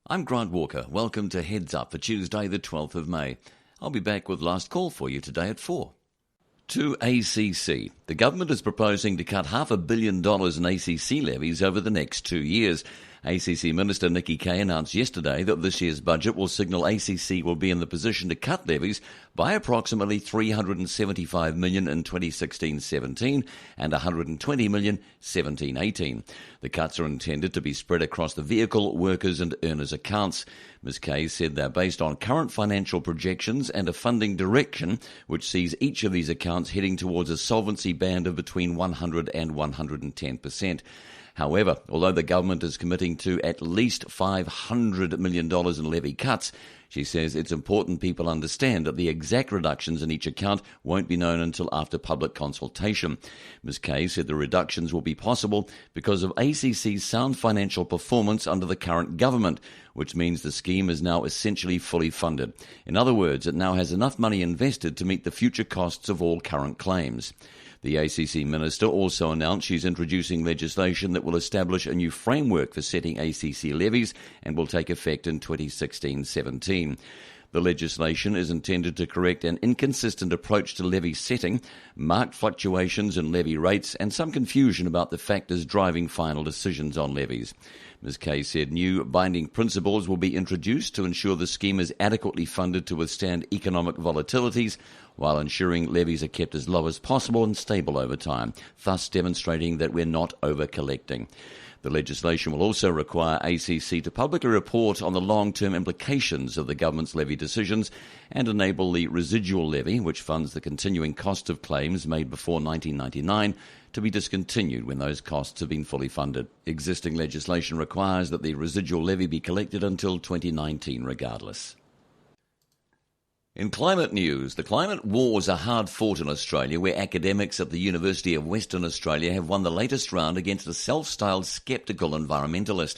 I'm Grant Walker. Welcome to Heads Up for Tuesday the 12th of May. I'll be back with Last Call for you today at 4. To ACC. The government is proposing to cut $500 million in ACC levies over the next 2 years. ACC Minister Nikki Kaye announced yesterday that this year's budget will signal ACC will be in the position to cut levies by approximately $375 million in 2016-17 and $120 million 17-18. The cuts are intended to be spread across the vehicle, workers and earners accounts. Ms Kaye said they're based on current financial projections and a funding direction which sees each of these accounts heading towards a solvency band of between 100 and 110%. However, although the government is committing to at least $500 million in levy cuts, she says it's important people understand that the exact reductions in each account won't be known until after public consultation. Ms Kaye said the reductions will be possible because of ACC's sound financial performance under the current government, which means the scheme is now essentially fully funded. In other words, it now has enough money invested to meet the future costs of all current claims. The ACC minister also announced she's introducing legislation that will establish a new framework for setting ACC levies and will take effect in 2016-17. The legislation is intended to correct an inconsistent approach to levy setting, marked fluctuations in levy rates, and some confusion about the factors driving final decisions on levies. Ms Kaye said new binding principles will be introduced to ensure the scheme is adequately funded to withstand economic volatilities, while ensuring levies are kept as low as possible and stable over time, thus demonstrating that we're not over-collecting. The legislation will also require ACC to publicly report on the long-term implications of the government's levy decisions and enable the residual levy, which funds the continuing cost of claims made before 1999, to be discontinued when those costs have been fully funded. Existing legislation requires that the residual levy be collected until 2019 regardless. In climate news, the climate wars are hard fought in Australia, where academics at the University of Western Australia have won the latest round against a self-styled sceptical environmentalist.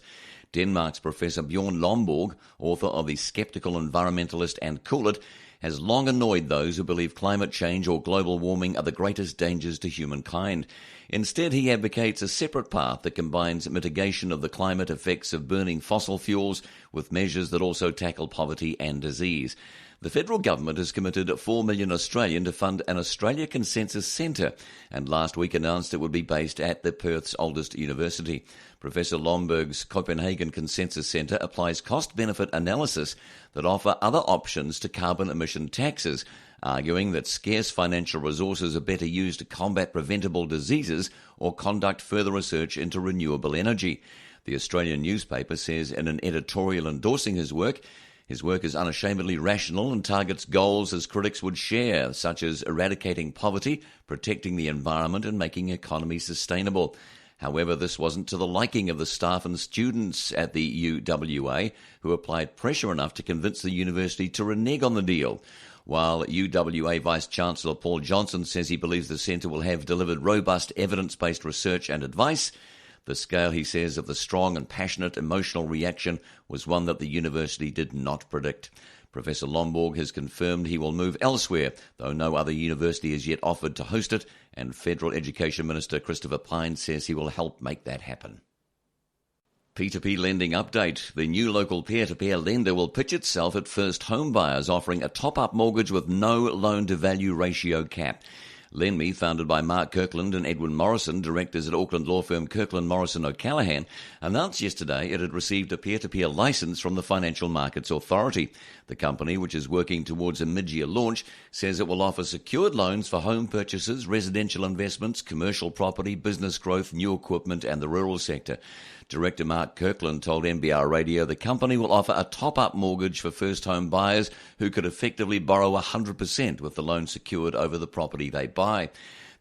Denmark's Professor Bjorn Lomborg, author of The Skeptical Environmentalist and Cool It, has long annoyed those who believe climate change or global warming are the greatest dangers to humankind. Instead, he advocates a separate path that combines mitigation of the climate effects of burning fossil fuels with measures that also tackle poverty and disease. The federal government has committed $4 million Australian to fund an Australia Consensus Centre, and last week announced it would be based at the Perth's oldest university. Professor Lomborg's Copenhagen Consensus Centre applies cost-benefit analysis that offer other options to carbon emission taxes, arguing that scarce financial resources are better used to combat preventable diseases or conduct further research into renewable energy. The Australian newspaper says in an editorial endorsing his work is unashamedly rational and targets goals as critics would share, such as eradicating poverty, protecting the environment and making economies sustainable. However, this wasn't to the liking of the staff and students at the UWA, who applied pressure enough to convince the university to renege on the deal. While UWA Vice-Chancellor Paul Johnson says he believes the centre will have delivered robust evidence-based research and advice, the scale, he says, of the strong and passionate emotional reaction was one that the university did not predict. Professor Lomborg has confirmed he will move elsewhere, though no other university has yet offered to host it, and Federal Education Minister Christopher Pyne says he will help make that happen. P2P lending update. The new local peer-to-peer lender will pitch itself at first home buyers, offering a top-up mortgage with no loan-to-value ratio cap. LendMe, founded by Mark Kirkland and Edwin Morrison, directors at Auckland law firm Kirkland Morrison O'Callaghan, announced yesterday it had received a peer-to-peer license from the Financial Markets Authority. The company, which is working towards a mid-year launch, says it will offer secured loans for home purchases, residential investments, commercial property, business growth, new equipment and the rural sector. Director Mark Kirkland told NBR Radio the company will offer a top-up mortgage for first home buyers who could effectively borrow 100% with the loan secured over the property they buy.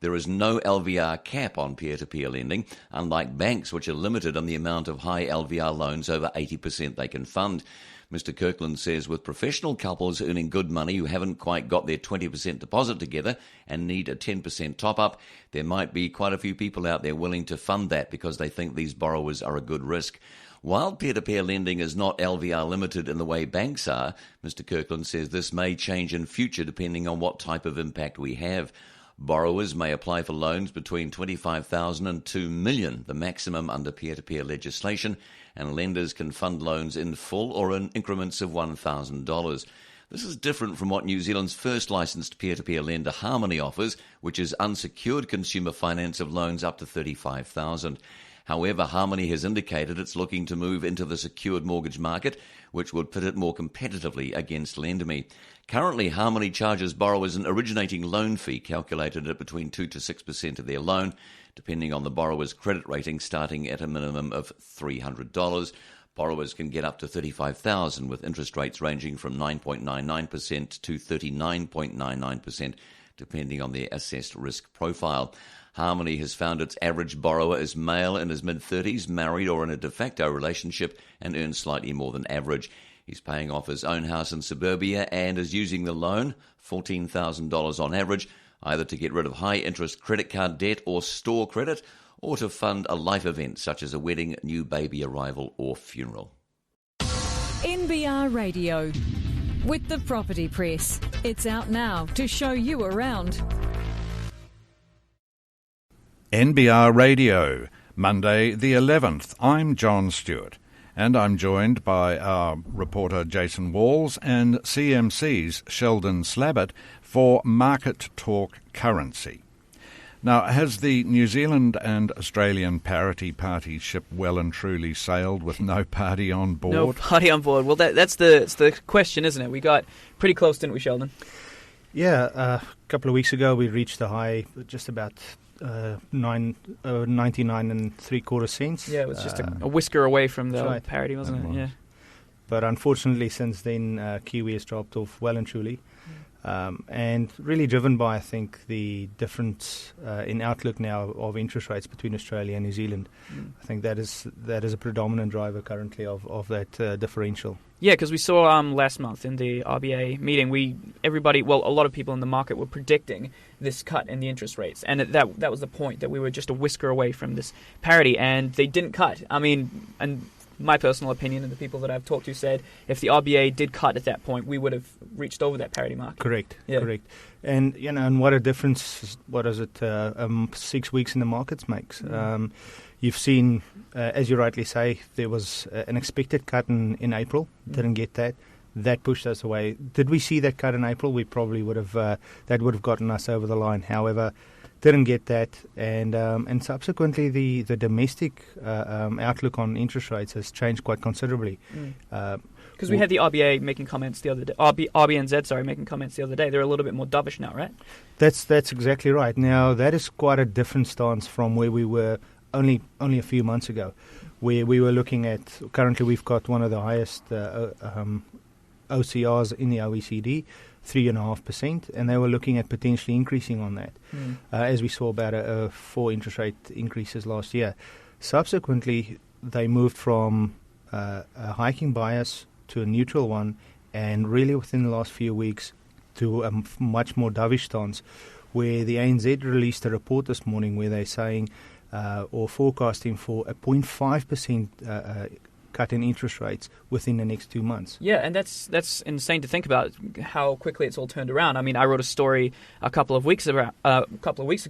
There is no LVR cap on peer-to-peer lending, unlike banks which are limited on the amount of high LVR loans over 80% they can fund. Mr. Kirkland says with professional couples earning good money who haven't quite got their 20% deposit together and need a 10% top-up, there might be quite a few people out there willing to fund that because they think these borrowers are a good risk. While peer-to-peer lending is not LVR limited in the way banks are, Mr. Kirkland says this may change in future depending on what type of impact we have. Borrowers may apply for loans between $25,000 and $2 million, the maximum under peer-to-peer legislation, and lenders can fund loans in full or in increments of $1,000. This is different from what New Zealand's first licensed peer-to-peer lender Harmoney offers, which is unsecured consumer finance of loans up to $35,000. However, Harmoney has indicated it's looking to move into the secured mortgage market, which would pit it more competitively against LendMe. Currently, Harmoney charges borrowers an originating loan fee calculated at between 2 to 6% of their loan, depending on the borrower's credit rating, starting at a minimum of $300. Borrowers can get up to $35,000 with interest rates ranging from 9.99% to 39.99%, depending on their assessed risk profile. Harmoney has found its average borrower is male in his mid-30s, married or in a de facto relationship, and earns slightly more than average. He's paying off his own house in suburbia and is using the loan, $14,000 on average, either to get rid of high-interest credit card debt or store credit, or to fund a life event such as a wedding, new baby arrival, or funeral. NBR Radio with the Property Press. It's out now to show you around. NBR Radio, Monday the 11th. I'm John Stewart, and I'm joined by our reporter Jason Walls and CMC's Sheldon Slabbert for Market Talk Currency. Now, has the New Zealand and Australian parity party ship well and truly sailed with no party on board? No party on board. Well, that's the question, isn't it? We got pretty close, didn't we, Sheldon? Yeah, a couple of weeks ago we reached the high just about 99 and 3/4 cents. Yeah, it was just a whisker away from the parity, wasn't it? Yeah. But unfortunately, since then, Kiwi has dropped off well and truly. And really driven by, I think, the difference in outlook now of interest rates between Australia and New Zealand. I think that is a predominant driver currently of that differential. Yeah, because we saw last month in the RBA meeting, a lot of people in the market were predicting this cut in the interest rates, and that was the point, that we were just a whisker away from this parity, and they didn't cut. I mean, and my personal opinion and the people that I've talked to said if the RBA did cut at that point, we would have reached over that parity mark. Correct. Yeah. Correct. And and what a difference, 6 weeks in the markets makes. You've seen, as you rightly say, there was an expected cut in April. Didn't get that. That pushed us away. Did we see that cut in April? We probably would have. That would have gotten us over the line. However, didn't get that, and subsequently the domestic outlook on interest rates has changed quite considerably. Because we had the RBA making comments the other day. RBNZ, making comments the other day. They're a little bit more dovish now, right? That's exactly right. Now that is quite a different stance from where we were only a few months ago, where we were looking at. Currently, we've got one of the highest OCRs in the OECD. 3.5%, and they were looking at potentially increasing on that, as we saw about 4 interest rate increases last year. Subsequently, they moved from a hiking bias to a neutral one, and really within the last few weeks to a much more dovish stance, where the ANZ released a report this morning where they're saying or forecasting for a 0.5% cut in interest rates within the next 2 months. Yeah, and that's insane to think about how quickly it's all turned around. I mean, I wrote a story a couple of weeks ago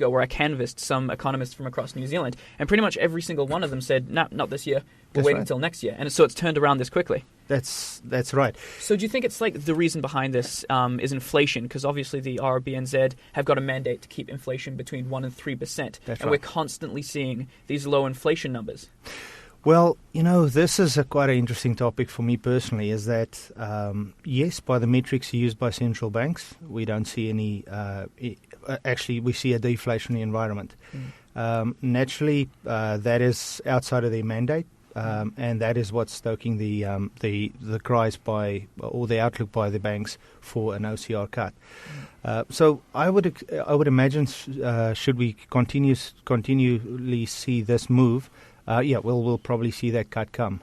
where I canvassed some economists from across New Zealand, and pretty much every single one of them said, "No, not this year. We're waiting until next year." And so it's turned around this quickly. That's right. So do you think it's like the reason behind this is inflation? Because obviously the RBNZ have got a mandate to keep inflation between 1% and 3%, and we're constantly seeing these low inflation numbers. Well, this is quite an interesting topic for me personally, is that, yes, by the metrics used by central banks, we don't see any, actually we see a deflationary environment. Naturally, that is outside of their mandate, and that is what's stoking the cries by, or the outlook by the banks for an OCR cut. So I would imagine, should we continually see this move, we'll probably see that cut come.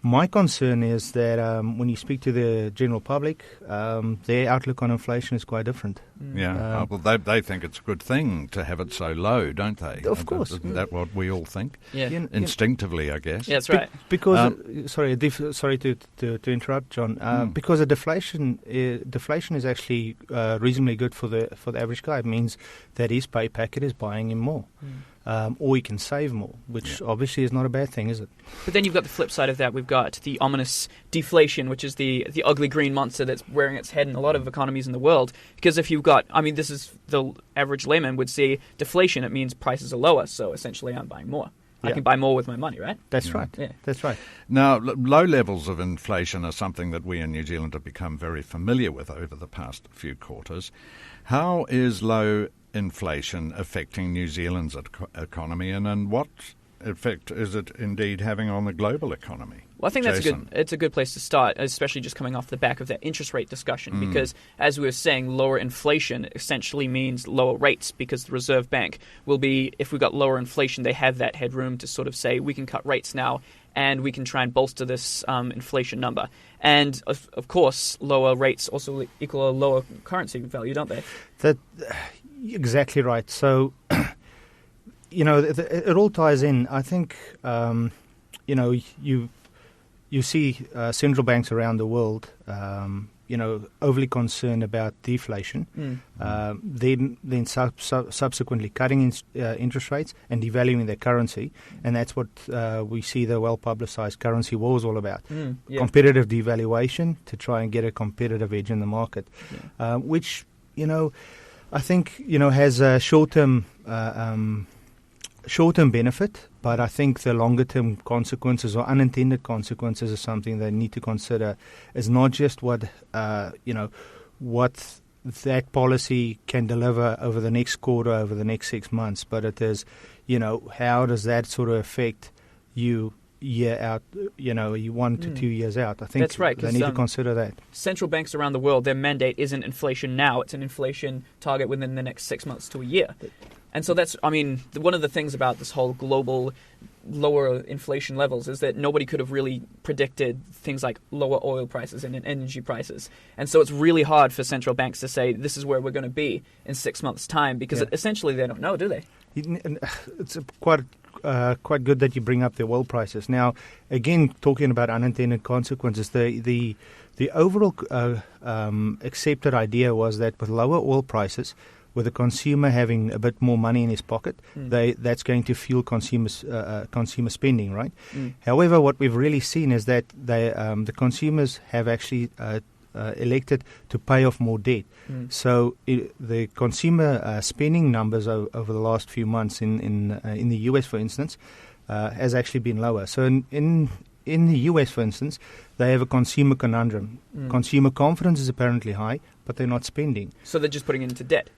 My concern is that when you speak to the general public, their outlook on inflation is quite different. Yeah, well, they think it's a good thing to have it so low, don't they? Of course. Isn't that what we all think? Yeah. Instinctively, I guess. Yeah, that's right. Because sorry to interrupt, John. Because a deflation is actually reasonably good for the average guy. It means that his pay packet is buying him more. Or he can save more, which obviously is not a bad thing, is it? But then you've got the flip side of that. We've got the ominous deflation, which is the ugly green monster that's rearing its head in a lot of economies in the world. Because if you've got, I mean, this is the average layman would see deflation. It means prices are lower, so essentially I'm buying more. I can buy more with my money, right? That's right. Yeah. That's right. Now, low levels of inflation are something that we in New Zealand have become very familiar with over the past few quarters. How is low inflation affecting New Zealand's economy, and what effect is it indeed having on the global economy? Well, I think Jason? it's a good place to start, especially just coming off the back of that interest rate discussion, because as we were saying, lower inflation essentially means lower rates, because the Reserve Bank will be, if we've got lower inflation, they have that headroom to sort of say we can cut rates now and we can try and bolster this inflation number. And of course, lower rates also equal a lower currency value, don't they? Exactly right. So, it all ties in. I think, you see central banks around the world, overly concerned about deflation, then subsequently cutting interest rates and devaluing their currency. And that's what we see the well-publicized currency war is all about. Competitive devaluation to try and get a competitive edge in the market, which, I think, has a short-term benefit, but I think the longer-term consequences or unintended consequences is something they need to consider. Is not just what that policy can deliver over the next quarter, over the next 6 months, but it is, how does that sort of affect you year out, 1 to 2 years out. I think that's right, they need to consider that. Central banks around the world, their mandate isn't inflation now, it's an inflation target within the next 6 months to a year. And so that's, one of the things about this whole global lower inflation levels is that nobody could have really predicted things like lower oil prices and energy prices. And so it's really hard for central banks to say this is where we're going to be in 6 months' time, because essentially they don't know, do they? It's quite good that you bring up the oil prices. Now, again, talking about unintended consequences, the overall accepted idea was that with lower oil prices, with the consumer having a bit more money in his pocket, that's going to fuel consumer spending, right? However, what we've really seen is that the consumers have actually elected to pay off more debt. So the consumer spending numbers over the last few months in the US, for instance, has actually been lower. So in the US, for instance, they have a consumer conundrum. Consumer confidence is apparently high, but they're not spending. So they're just putting it into debt.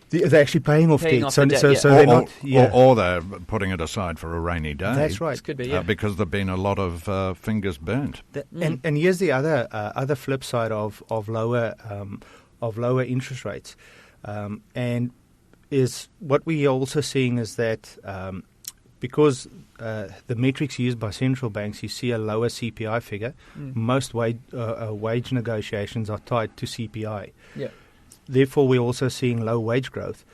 They're actually paying off debt. So they're not. Or they're putting it aside for a rainy day. That's right. This could be, because there've been a lot of fingers burnt. And here's the other flip side of lower interest rates, and is what we are also seeing is that because the metrics used by central banks, you see a lower CPI figure. Most wage negotiations are tied to CPI. Yeah. Therefore, we're also seeing low wage growth.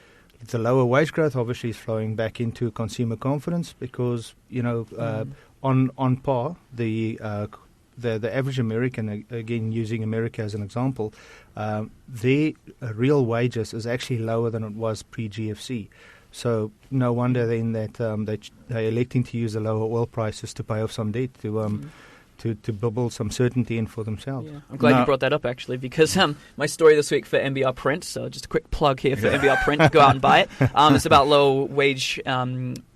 The lower wage growth obviously is flowing back into consumer confidence because, on par, the average American, again using America as an example, their real wages is actually lower than it was pre-GFC. So no wonder then that they're electing to use the lower oil prices to pay off some debt to bubble some certainty in for themselves. Yeah. I'm glad you brought that up, actually, because my story this week for NBR Print, so just a quick plug here for NBR Print, go out and buy it. It's about low wage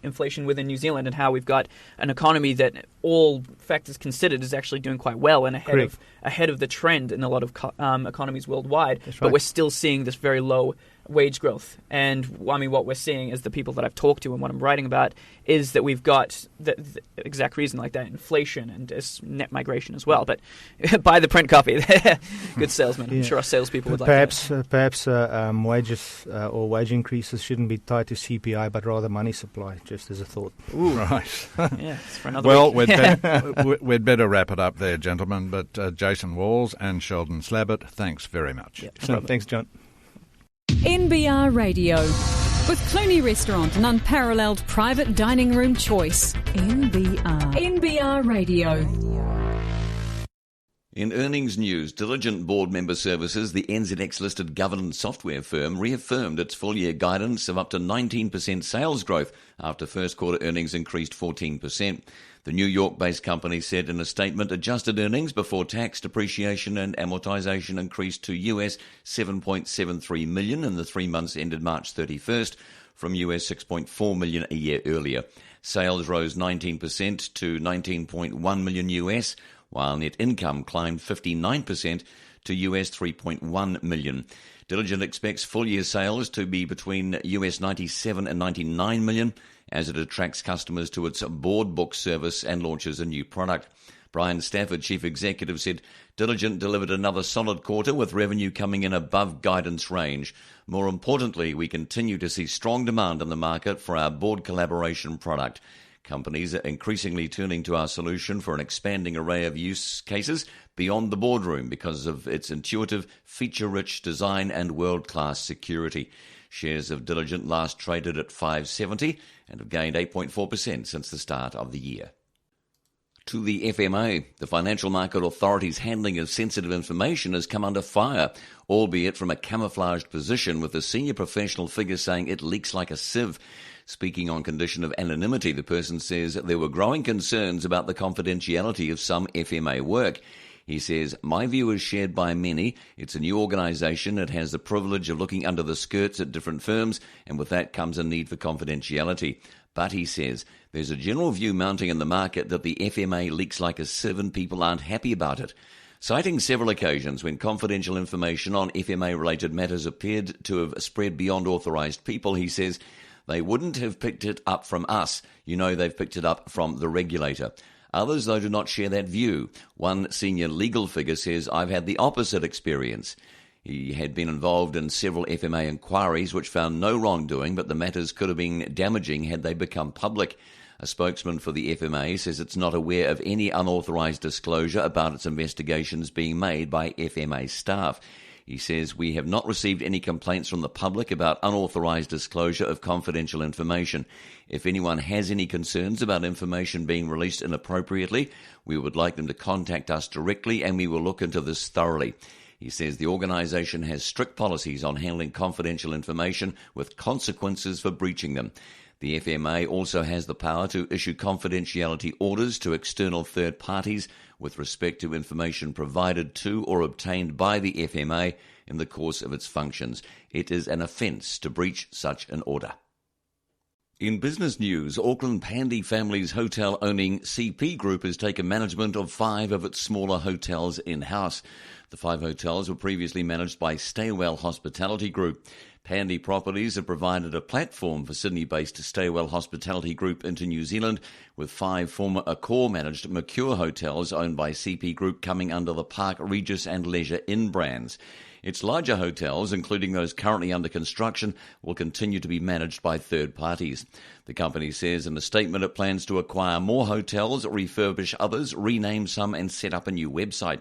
inflation within New Zealand and how we've got an economy that, all factors considered, is actually doing quite well and ahead of the trend in a lot of economies worldwide. That's right. But we're still seeing this very low wage growth. And I mean, what we're seeing is the people that I've talked to and what I'm writing about is that we've got the exact reason like that, inflation and net migration as well. But buy the print copy. Good salesman. I'm sure our salespeople would like that. Perhaps wages or wage increases shouldn't be tied to CPI, but rather money supply, just as a thought. Ooh. Right. Yeah, it's for another Well, week. we'd better wrap it up there, gentlemen. But Jason Walls and Sheldon Slabbert, thanks very much. Yeah, no Thanks, John. NBR Radio. With Clooney Restaurant, an unparalleled private dining room choice. NBR Radio. In earnings news, Diligent Board Member Services, the NZX-listed governance software firm, reaffirmed its full-year guidance of up to 19% sales growth after first-quarter earnings increased 14%. The New York-based company said in a statement adjusted earnings before tax, depreciation and amortization increased to US $7.73 million in the 3 months ended March 31st from US $6.4 million a year earlier. Sales rose 19% to $19.1 million US, while net income climbed 59% to US $3.1 million. Diligent expects full-year sales to be between US $97 and $99 million as it attracts customers to its board book service and launches a new product. Brian Stafford, Chief Executive, said Diligent delivered another solid quarter with revenue coming in above guidance range. More importantly, we continue to see strong demand in the market for our board collaboration product. Companies are increasingly turning to our solution for an expanding array of use cases beyond the boardroom because of its intuitive, feature-rich design and world-class security. Shares of Diligent last traded at $5.70 and have gained 8.4% since the start of the year. To the FMA, the Financial Market Authority's handling of sensitive information has come under fire, albeit from a camouflaged position, with a senior professional figure saying it leaks like a sieve. Speaking on condition of anonymity, the person says there were growing concerns about the confidentiality of some FMA work. He says, my view is shared by many. It's a new organisation. It has the privilege of looking under the skirts at different firms, and with that comes a need for confidentiality. But he says, there's a general view mounting in the market that the FMA leaks like a sieve and people aren't happy about it. Citing several occasions when confidential information on FMA-related matters appeared to have spread beyond authorised people, he says, they wouldn't have picked it up from us. You know, they've picked it up from the regulator. Others, though, do not share that view. One senior legal figure says, I've had the opposite experience. He had been involved in several FMA inquiries which found no wrongdoing, but the matters could have been damaging had they become public. A spokesman for the FMA says it's not aware of any unauthorised disclosure about its investigations being made by FMA staff. He says, we have not received any complaints from the public about unauthorised disclosure of confidential information. If anyone has any concerns about information being released inappropriately, we would like them to contact us directly and we will look into this thoroughly. He says the organisation has strict policies on handling confidential information with consequences for breaching them. The FMA also has the power to issue confidentiality orders to external third parties with respect to information provided to or obtained by the FMA in the course of its functions. It is an offence to breach such an order. In business news, Auckland Pandy Family's hotel-owning CP Group has taken management of 5 of its smaller hotels in-house. The 5 hotels were previously managed by Staywell Hospitality Group. Pandy Properties have provided a platform for Sydney-based Staywell Hospitality Group into New Zealand, with 5 former Accor-managed Mercure hotels owned by CP Group coming under the Park Regis and Leisure Inn brands. Its larger hotels, including those currently under construction, will continue to be managed by third parties. The company says in a statement it plans to acquire more hotels, refurbish others, rename some and set up a new website.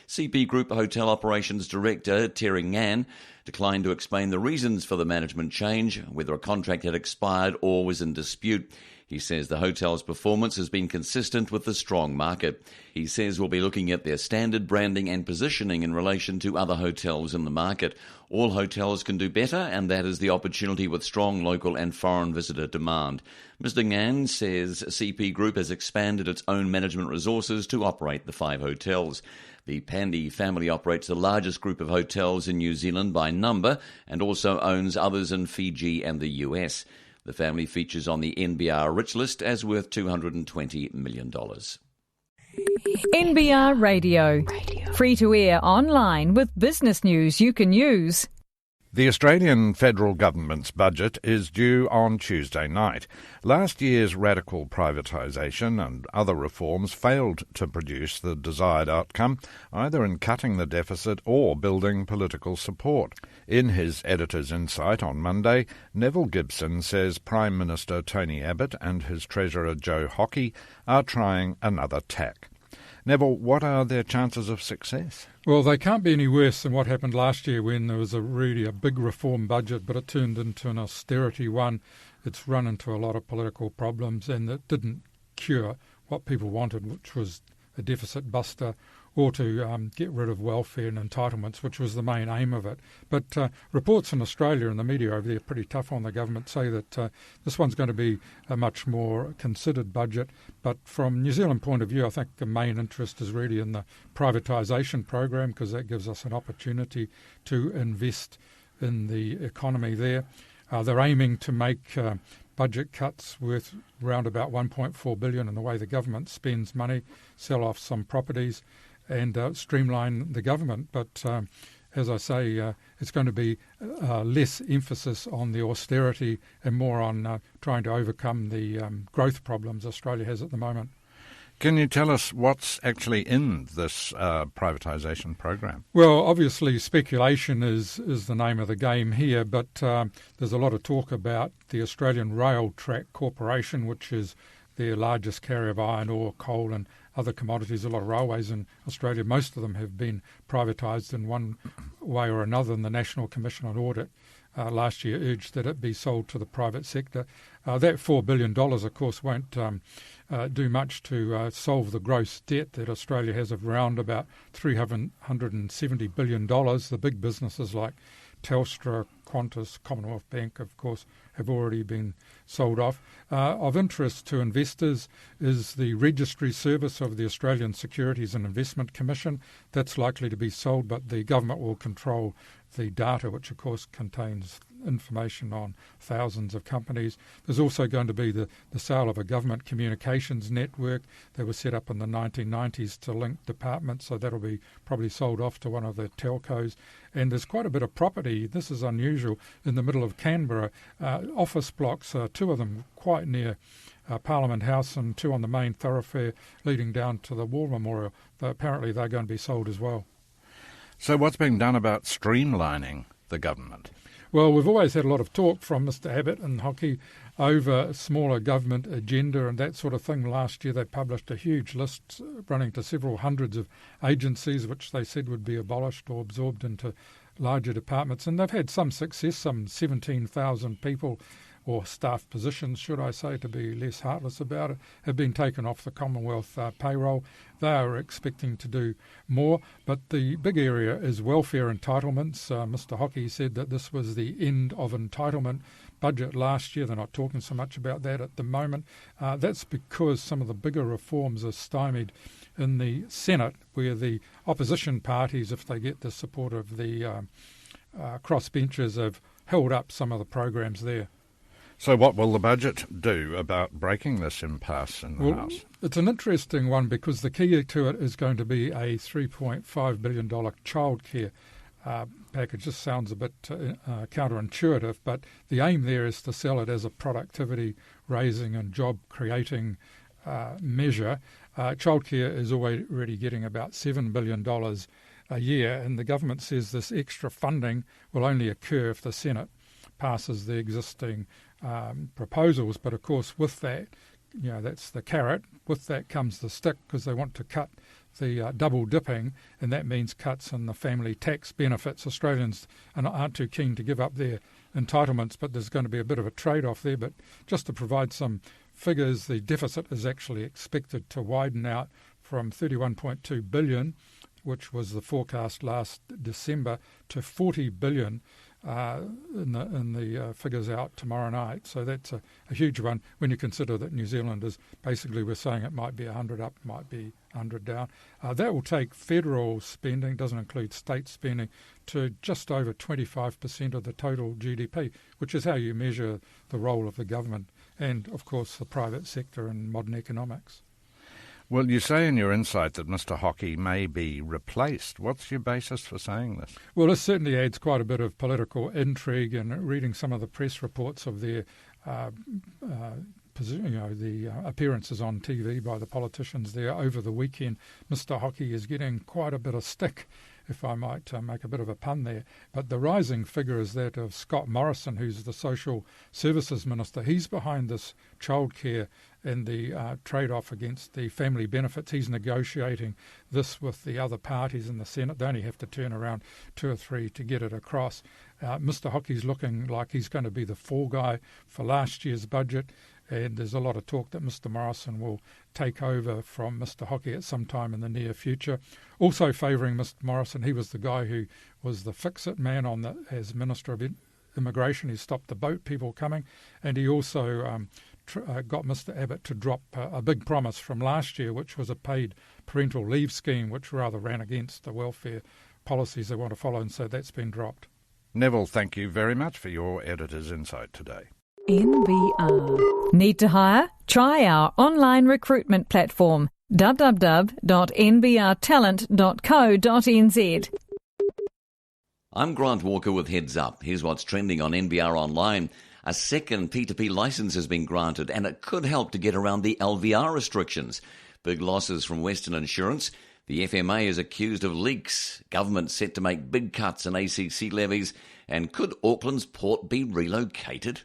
CP Group Hotel Operations Director Terry Ngan declined to explain the reasons for the management change, whether a contract had expired or was in dispute. He says the hotel's performance has been consistent with the strong market. He says we'll be looking at their standard branding and positioning in relation to other hotels in the market. All hotels can do better, and that is the opportunity with strong local and foreign visitor demand. Mr. Ngan says CP Group has expanded its own management resources to operate the 5 hotels. The Pandy family operates the largest group of hotels in New Zealand by number and also owns others in Fiji and the US. The family features on the NBR Rich List as worth $220 million. NBR Radio. Free to air online with business news you can use. The Australian federal government's budget is due on Tuesday night. Last year's radical privatisation and other reforms failed to produce the desired outcome, either in cutting the deficit or building political support. In his editor's insight on Monday, Neville Gibson says Prime Minister Tony Abbott and his Treasurer Joe Hockey are trying another tack. Neville, what are their chances of success? Well, they can't be any worse than what happened last year when there was really a big reform budget, but it turned into an austerity one. It's run into a lot of political problems, and it didn't cure what people wanted, which was a deficit buster, or to get rid of welfare and entitlements, which was the main aim of it. But reports in Australia and the media over there, pretty tough on the government, say that this one's going to be a much more considered budget. But from New Zealand point of view, I think the main interest is really in the privatisation program, because that gives us an opportunity to invest in the economy there. They're aiming to make budget cuts worth around about $1.4 billion in the way the government spends money, sell off some properties, and streamline the government. But as I say, it's going to be less emphasis on the austerity and more on trying to overcome the growth problems Australia has at the moment. Can you tell us what's actually in this privatisation program? Well, obviously speculation is the name of the game here, but there's a lot of talk about the Australian Rail Track Corporation, which is their largest carrier of iron ore, coal and other commodities. A lot of railways in Australia, most of them have been privatised in one way or another, and the National Commission on Audit last year urged that it be sold to the private sector. That $4 billion, of course, won't do much to solve the gross debt that Australia has of around about $370 billion. The big businesses like Telstra, Qantas, Commonwealth Bank, of course, have already been sold off. Of interest to investors is the registry service of the Australian Securities and Investment Commission. That's likely to be sold, but the government will control the data, which of course contains information on thousands of companies. There's also going to be the sale of a government communications network that was set up in the 1990s to link departments, so that'll be probably sold off to one of the telcos. And there's quite a bit of property, this is unusual, in the middle of Canberra, office blocks, two of them quite near Parliament House and two on the main thoroughfare leading down to the War Memorial. Apparently they're going to be sold as well. So what's being done about streamlining the government? Well, we've always had a lot of talk from Mr Abbott and Hockey over a smaller government agenda and that sort of thing. Last year they published a huge list running to several hundreds of agencies which they said would be abolished or absorbed into larger departments. And they've had some success, some 17,000 people or staff positions, should I say, to be less heartless about it, have been taken off the Commonwealth payroll. They are expecting to do more, but the big area is welfare entitlements. Mr Hockey said that this was the end of entitlement budget last year. They're not talking so much about that at the moment. That's because some of the bigger reforms are stymied in the Senate, where the opposition parties, if they get the support of the crossbenchers, have held up some of the programs there. So what will the budget do about breaking this impasse in the House? It's an interesting one because the key to it is going to be a $3.5 billion childcare package. This sounds a bit counterintuitive, but the aim there is to sell it as a productivity-raising and job-creating measure. Childcare is already getting about $7 billion a year, and the government says this extra funding will only occur if the Senate passes the existing proposals. But of course with that, that's the carrot, with that comes the stick, because they want to cut the double dipping, and that means cuts in the family tax benefits. Australians aren't too keen to give up their entitlements, but there's going to be a bit of a trade-off there. But just to provide some figures, the deficit is actually expected to widen out from $31.2 billion, which was the forecast last December, to $40 billion in the figures out tomorrow night. So that's a huge one when you consider that New Zealand is basically, we're saying it might be 100 up, might be 100 down. That will take federal spending, doesn't include state spending, to just over 25% of the total GDP, which is how you measure the role of the government and, of course, the private sector in modern economics. Well, you say in your insight that Mr Hockey may be replaced. What's your basis for saying this? Well, it certainly adds quite a bit of political intrigue, and reading some of the press reports of their the appearances on TV by the politicians there over the weekend, Mr Hockey is getting quite a bit of stick, if I might make a bit of a pun there. But the rising figure is that of Scott Morrison, who's the Social Services Minister. He's behind this childcare and the trade-off against the family benefits. He's negotiating this with the other parties in the Senate. They only have to turn around 2 or 3 to get it across. Mr Hockey's looking like he's going to be the fall guy for last year's budget, and there's a lot of talk that Mr Morrison will take over from Mr Hockey at some time in the near future. Also favouring Mr Morrison, he was the guy who was the fix-it man as Minister of Immigration. He stopped the boat people coming, and he also got Mr Abbott to drop a big promise from last year, which was a paid parental leave scheme, which rather ran against the welfare policies they want to follow, and so that's been dropped. Neville, thank you very much for your editor's insight today. NBR. Need to hire? Try our online recruitment platform, www.nbrtalent.co.nz. I'm Grant Walker with Heads Up. Here's what's trending on NBR Online. A second P2P licence has been granted, and it could help to get around the LVR restrictions. Big losses from Western Insurance. The FMA is accused of leaks. Government set to make big cuts in ACC levies. And could Auckland's port be relocated?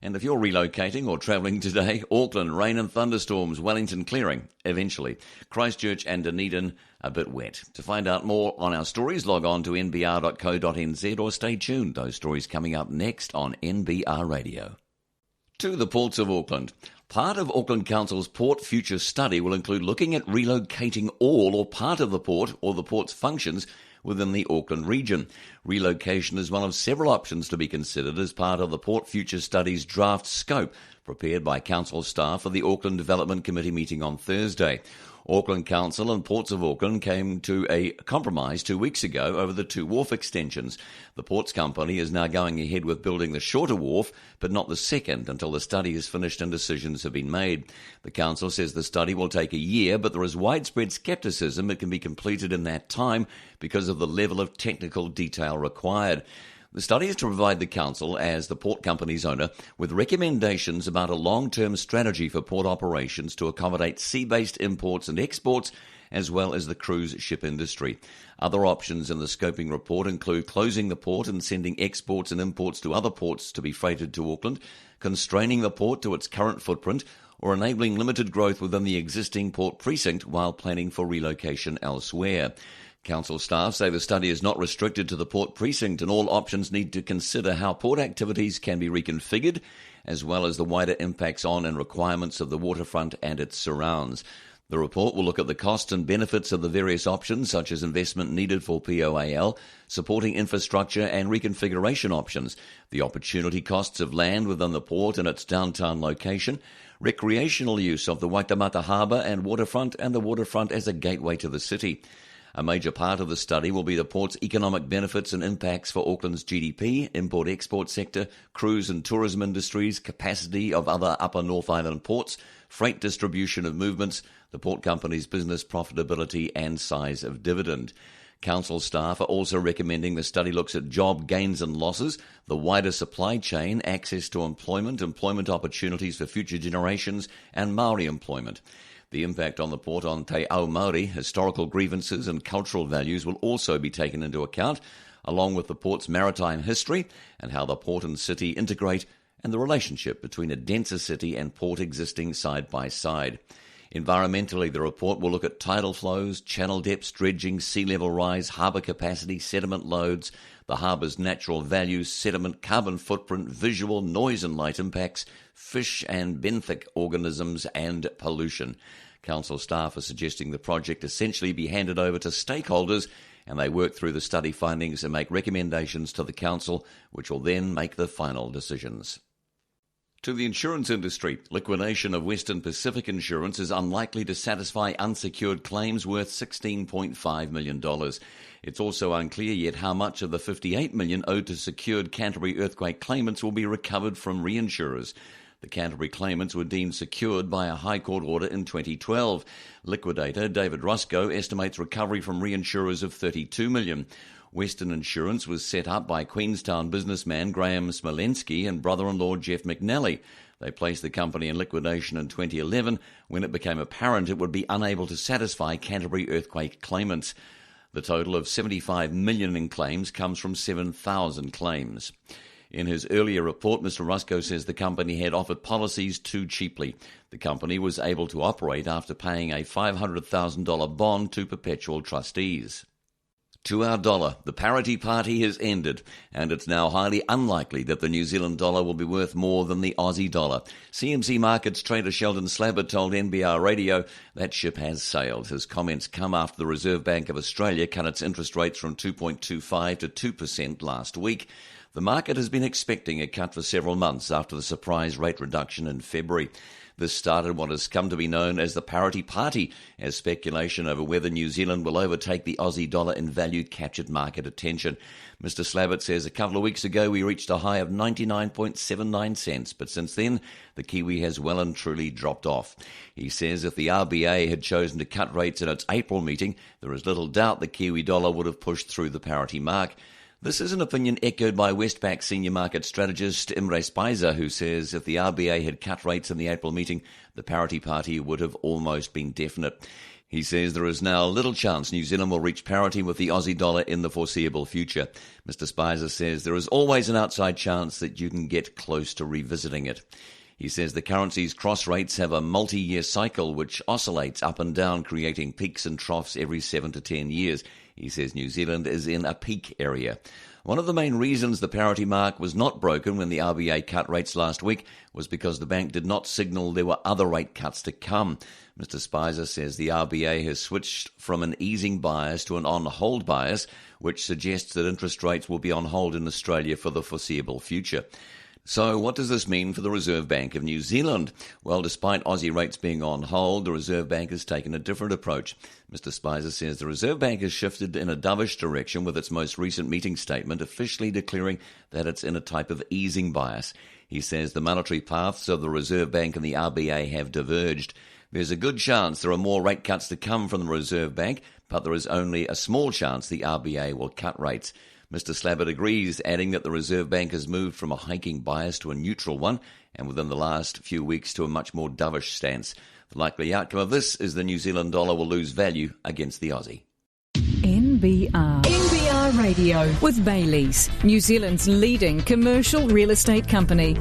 And if you're relocating or travelling today, Auckland, rain and thunderstorms, Wellington clearing, eventually. Christchurch and Dunedin, a bit wet. To find out more on our stories, log on to nbr.co.nz or stay tuned. Those stories coming up next on NBR Radio. To the ports of Auckland. Part of Auckland Council's Port Future Study will include looking at relocating all or part of the port or the port's functions within the Auckland region. Relocation is one of several options to be considered as part of the Port Future Study's draft scope, prepared by Council staff for the Auckland Development Committee meeting on Thursday. Auckland Council and Ports of Auckland came to a compromise 2 weeks ago over the 2 wharf extensions. The Ports Company is now going ahead with building the shorter wharf, but not the second until the study is finished and decisions have been made. The Council says the study will take a year, but there is widespread scepticism it can be completed in that time because of the level of technical detail required. The study is to provide the Council, as the port company's owner, with recommendations about a long-term strategy for port operations to accommodate sea-based imports and exports, as well as the cruise ship industry. Other options in the scoping report include closing the port and sending exports and imports to other ports to be freighted to Auckland, constraining the port to its current footprint, or enabling limited growth within the existing port precinct while planning for relocation elsewhere. Council staff say the study is not restricted to the port precinct, and all options need to consider how port activities can be reconfigured, as well as the wider impacts on and requirements of the waterfront and its surrounds. The report will look at the costs and benefits of the various options, such as investment needed for POAL, supporting infrastructure and reconfiguration options, the opportunity costs of land within the port and its downtown location, recreational use of the Waitemata Harbour and waterfront the waterfront as a gateway to the city. A major part of the study will be the port's economic benefits and impacts for Auckland's GDP, import-export sector, cruise and tourism industries, capacity of other Upper North Island ports, freight distribution of movements, the port company's business profitability and size of dividend. Council staff are also recommending the study looks at job gains and losses, the wider supply chain, access to employment opportunities for future generations, and Māori employment. The impact on the port on Te Ao Māori, historical grievances and cultural values will also be taken into account, along with the port's maritime history and how the port and city integrate, and the relationship between a denser city and port existing side by side. Environmentally, the report will look at tidal flows, channel depths, dredging, sea level rise, harbour capacity, sediment loads, the harbour's natural values, sediment, carbon footprint, visual, noise and light impacts, fish and benthic organisms, and pollution. Council staff are suggesting the project essentially be handed over to stakeholders, and they work through the study findings and make recommendations to the Council, which will then make the final decisions. To the insurance industry, liquidation of Western Pacific Insurance is unlikely to satisfy unsecured claims worth $16.5 million. It's also unclear yet how much of the $58 million owed to secured Canterbury earthquake claimants will be recovered from reinsurers. The Canterbury claimants were deemed secured by a High Court order in 2012. Liquidator David Rusco estimates recovery from reinsurers of $32 million. Western Insurance was set up by Queenstown businessman Graham Smolensky and brother-in-law Jeff McNally. They placed the company in liquidation in 2011 when it became apparent it would be unable to satisfy Canterbury earthquake claimants. The total of $75 million in claims comes from 7,000 claims. In his earlier report, Mr. Rusco says the company had offered policies too cheaply. The company was able to operate after paying a $500,000 bond to perpetual trustees. To our dollar, the parity party has ended, and it's now highly unlikely that the New Zealand dollar will be worth more than the Aussie dollar. CMC Markets trader Sheldon Slabbert told NBR Radio that ship has sailed. His comments come after the Reserve Bank of Australia cut its interest rates from 2.25% to 2% last week. The market has been expecting a cut for several months after the surprise rate reduction in February. This started what has come to be known as the parity party, as speculation over whether New Zealand will overtake the Aussie dollar in value captured market attention. Mr. Slabbert says a couple of weeks ago we reached a high of 99.79 cents, but since then the Kiwi has well and truly dropped off. He says if the RBA had chosen to cut rates at its April meeting, there is little doubt the Kiwi dollar would have pushed through the parity mark. This is an opinion echoed by Westpac senior market strategist Imre Speiser, who says if the RBA had cut rates in the April meeting, the parity party would have almost been definite. He says there is now little chance New Zealand will reach parity with the Aussie dollar in the foreseeable future. Mr. Speiser says there is always an outside chance that you can get close to revisiting it. He says the currency's cross rates have a multi-year cycle which oscillates up and down, creating peaks and troughs every 7 to 10 years. He says New Zealand is in a peak area. One of the main reasons the parity mark was not broken when the RBA cut rates last week was because the bank did not signal there were other rate cuts to come. Mr. Speiser says the RBA has switched from an easing bias to an on-hold bias, which suggests that interest rates will be on hold in Australia for the foreseeable future. So what does this mean for the Reserve Bank of New Zealand? Well, despite Aussie rates being on hold, the Reserve Bank has taken a different approach. Mr. Speiser says the Reserve Bank has shifted in a dovish direction with its most recent meeting statement officially declaring that it's in a type of easing bias. He says the monetary paths of the Reserve Bank and the RBA have diverged. There's a good chance there are more rate cuts to come from the Reserve Bank, but there is only a small chance the RBA will cut rates. Mr. Slabbert agrees, adding that the Reserve Bank has moved from a hiking bias to a neutral one, and within the last few weeks to a much more dovish stance. The likely outcome of this is the New Zealand dollar will lose value against the Aussie. NBR Radio with Bayleys, New Zealand's leading commercial real estate company.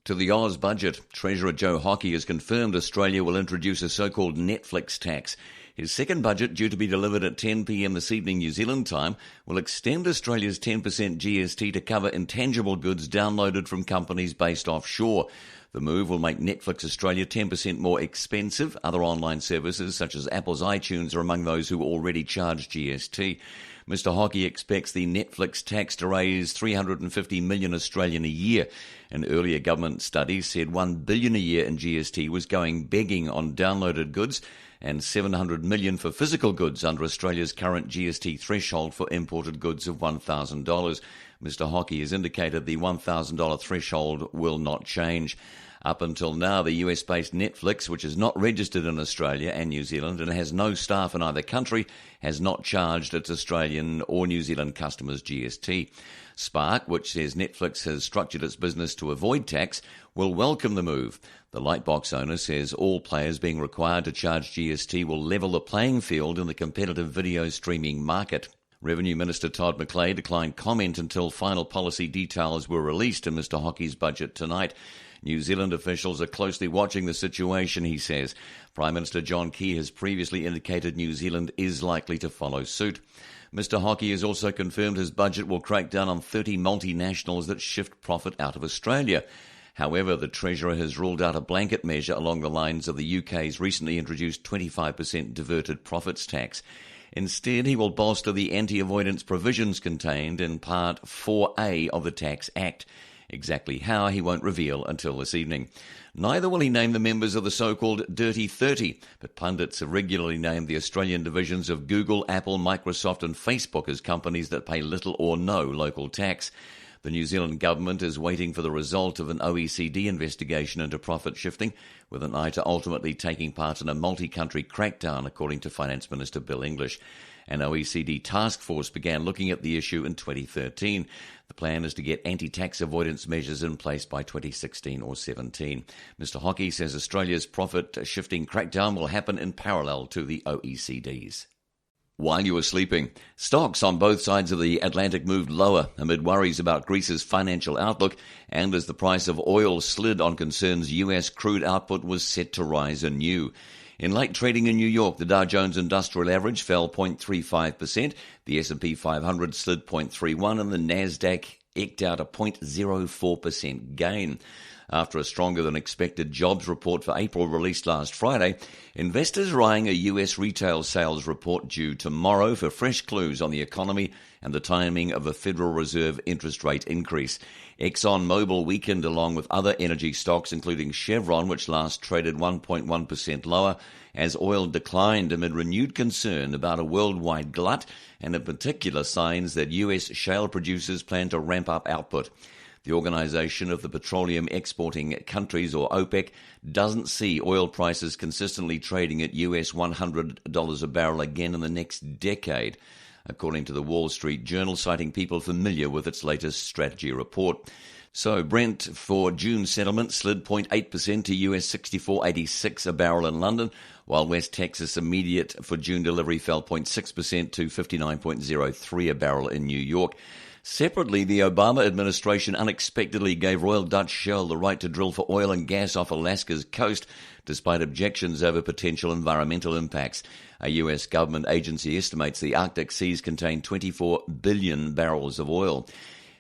To the Oz budget, Treasurer Joe Hockey has confirmed Australia will introduce a so-called Netflix tax. His second budget, due to be delivered at 10 p.m. this evening New Zealand time, will extend Australia's 10% GST to cover intangible goods downloaded from companies based offshore. The move will make Netflix Australia 10% more expensive. Other online services such as Apple's iTunes are among those who already charge GST. Mr. Hockey expects the Netflix tax to raise $350 million Australian a year. An earlier government study said $1 billion a year in GST was going begging on downloaded goods and $700 million for physical goods under Australia's current GST threshold for imported goods of $1,000. Mr. Hockey has indicated the $1,000 threshold will not change. Up until now, the US-based Netflix, which is not registered in Australia and New Zealand and has no staff in either country, has not charged its Australian or New Zealand customers GST. Spark, which says Netflix has structured its business to avoid tax, will welcome the move. The Lightbox owner says all players being required to charge GST will level the playing field in the competitive video streaming market. Revenue Minister Todd McClay declined comment until final policy details were released in Mr. Hockey's budget tonight. New Zealand officials are closely watching the situation, he says. Prime Minister John Key has previously indicated New Zealand is likely to follow suit. Mr. Hockey has also confirmed his budget will crack down on 30 multinationals that shift profit out of Australia. However, the Treasurer has ruled out a blanket measure along the lines of the UK's recently introduced 25% diverted profits tax. Instead, he will bolster the anti-avoidance provisions contained in Part 4A of the Tax Act. Exactly how, he won't reveal until this evening. Neither will he name the members of the so-called Dirty 30, but pundits have regularly named the Australian divisions of Google, Apple, Microsoft and Facebook as companies that pay little or no local tax. The New Zealand government is waiting for the result of an OECD investigation into profit shifting, with an eye to ultimately taking part in a multi-country crackdown, according to Finance Minister Bill English. An OECD task force began looking at the issue in 2013. The plan is to get anti-tax avoidance measures in place by 2016 or 17. Mr Hockey says Australia's profit-shifting crackdown will happen in parallel to the OECD's. While you were sleeping, stocks on both sides of the Atlantic moved lower amid worries about Greece's financial outlook and as the price of oil slid on concerns US crude output was set to rise anew. In late trading in New York, the Dow Jones Industrial Average fell 0.35%, the S&P 500 slid 0.31%, and the Nasdaq eked out a 0.04% gain. After a stronger-than-expected jobs report for April released last Friday, investors are eyeing a US retail sales report due tomorrow for fresh clues on the economy and the timing of a Federal Reserve interest rate increase. ExxonMobil weakened along with other energy stocks, including Chevron, which last traded 1.1% lower, as oil declined amid renewed concern about a worldwide glut and in particular signs that US shale producers plan to ramp up output. The Organization of the Petroleum Exporting Countries, or OPEC, doesn't see oil prices consistently trading at US $100 a barrel again in the next decade, according to the Wall Street Journal, citing people familiar with its latest strategy report. So Brent for June settlement slid 0.8% to US $64.86 a barrel in London, while West Texas immediate for June delivery fell 0.6% to $59.03 a barrel in New York. Separately, the Obama administration unexpectedly gave Royal Dutch Shell the right to drill for oil and gas off Alaska's coast, despite objections over potential environmental impacts. A US government agency estimates the Arctic seas contain 24 billion barrels of oil.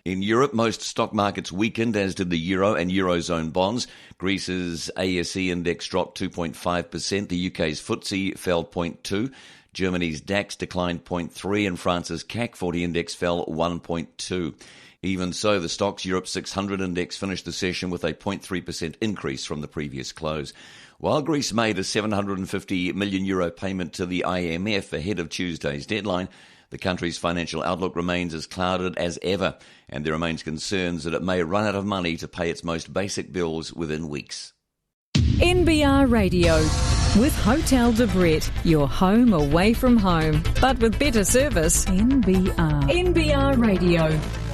In Europe, most stock markets weakened, as did the euro and eurozone bonds. Greece's ASE index dropped 2.5%. The UK's FTSE fell 0.2%. Germany's DAX declined 0.3% and France's CAC 40 index fell 1.2%. Even so, the Stoxx Europe 600 index finished the session with a 0.3% increase from the previous close. While Greece made a €750 million payment to the IMF ahead of Tuesday's deadline, the country's financial outlook remains as clouded as ever, and there remains concerns that it may run out of money to pay its most basic bills within weeks. NBR Radio with Hotel de Brett, your home away from home, but with better service. NBR Radio.